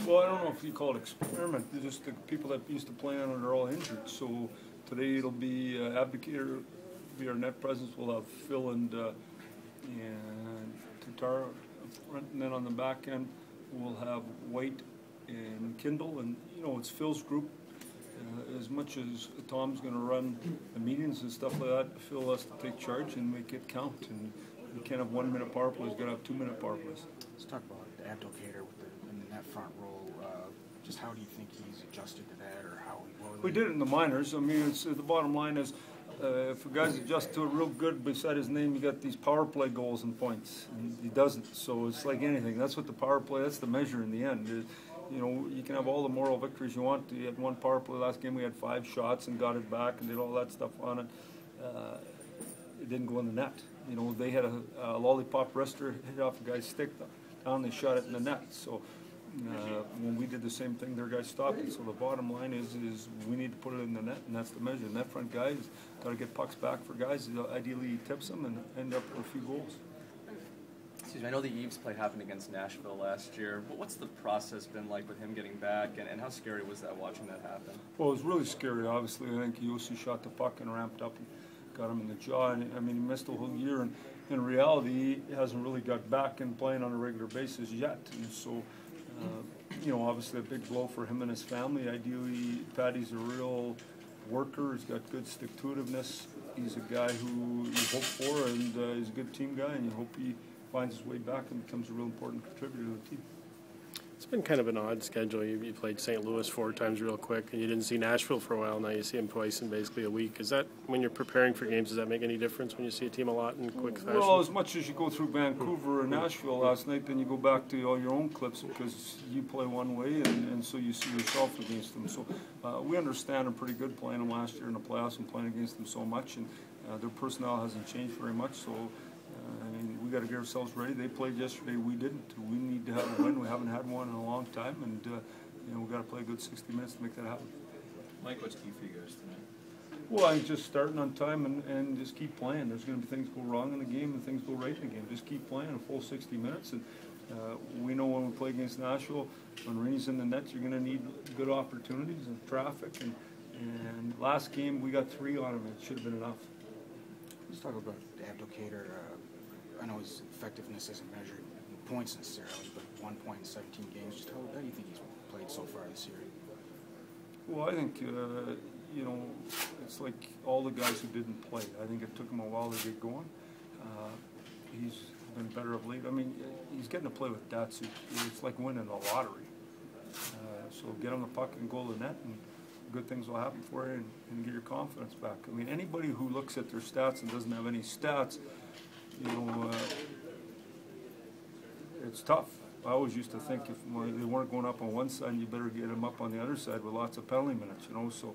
Well, I don't know if you call it experiment. They're just the people that used to play on it are all injured. So today it'll be Abdicator, be our net presence. We'll have Phil and Tatar front, and then on the back end we'll have White and Kindle. And you know, it's Phil's group. As much as Tom's going to run the meetings and stuff like that, Phil has to take charge and make it count. And you can't have 1 minute power plays. Got to have 2 minute power plays. Let's talk about Abdicator in the net front role. Just how do you think he's adjusted to that, or how he will? We did it in the minors. I mean, it's, the bottom line is, if a guy's adjusted to it real good, beside his name, you got these power play goals and points, and he doesn't. So it's like anything. That's what the power play. That's the measure in the end. You know, you can have all the moral victories you want. You had one power play last game. We had 5 shots and got it back and did all that stuff on it. It didn't go in the net. You know, they had a lollipop wrister hit off a guy's stick down. They shot it in the net. So when we did the same thing, their guys stopped it. So the bottom line is we need to put it in the net, and that's the measure. Net front guys got to get pucks back for guys. Ideally, he tips them and end up with a few goals. Excuse me, I know the Eves played happened against Nashville last year, but what's the process been like with him getting back, and how scary was that watching that happen? Well, it was really scary, obviously. I think Yossi shot the puck and ramped up and got him in the jaw. And I mean, he missed the whole year, and in reality, he hasn't really got back and playing on a regular basis yet. And so, you know, obviously a big blow for him and his family. Ideally, Patty's a real worker. He's got good stick-to-itiveness. He's a guy who you hope for, and he's a good team guy, and you hope he finds his way back and becomes a real important contributor to the team. It's been kind of an odd schedule. You played St. Louis 4 times real quick, and you didn't see Nashville for a while. Now you see him twice in basically a week. Is that, when you're preparing for games, does that make any difference when you see a team a lot in quick fashion? Well, as much as you go through Vancouver and Nashville last night, then you go back to all your own clips because you play one way, and so you see yourself against them. So we understand them pretty good playing them last year in the playoffs and playing against them so much, and their personnel hasn't changed very much. So I mean, we got to get ourselves ready. They played yesterday. We didn't. We need to have a win. We haven't had one in a long time, and you know, we got to play a good 60 minutes to make that happen. Mike, what's key for you guys tonight? Well, I think just starting on time and just keep playing. There's going to be things go wrong in the game and things go right in the game. Just keep playing a full 60 minutes, and we know when we play against Nashville, when Rainey's in the net, you're going to need good opportunities and traffic. And last game we got 3 on him. It should have been enough. Let's talk about Abdicator. I know his effectiveness isn't measured in points necessarily, but 1 point in 17 games. Just how do you think he's played so far this year? Well, I think, you know, it's like all the guys who didn't play. I think it took him a while to get going. He's been better of late. I mean, he's getting to play with Datsu. It's like winning the lottery. So get him the puck and go to the net, and good things will happen for you, and get your confidence back. I mean, anybody who looks at their stats and doesn't have any stats, you know, it's tough. I always used to think if they weren't going up on one side, you better get them up on the other side with lots of penalty minutes, you know, so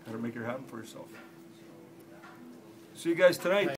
got to make it happen for yourself. See you guys tonight.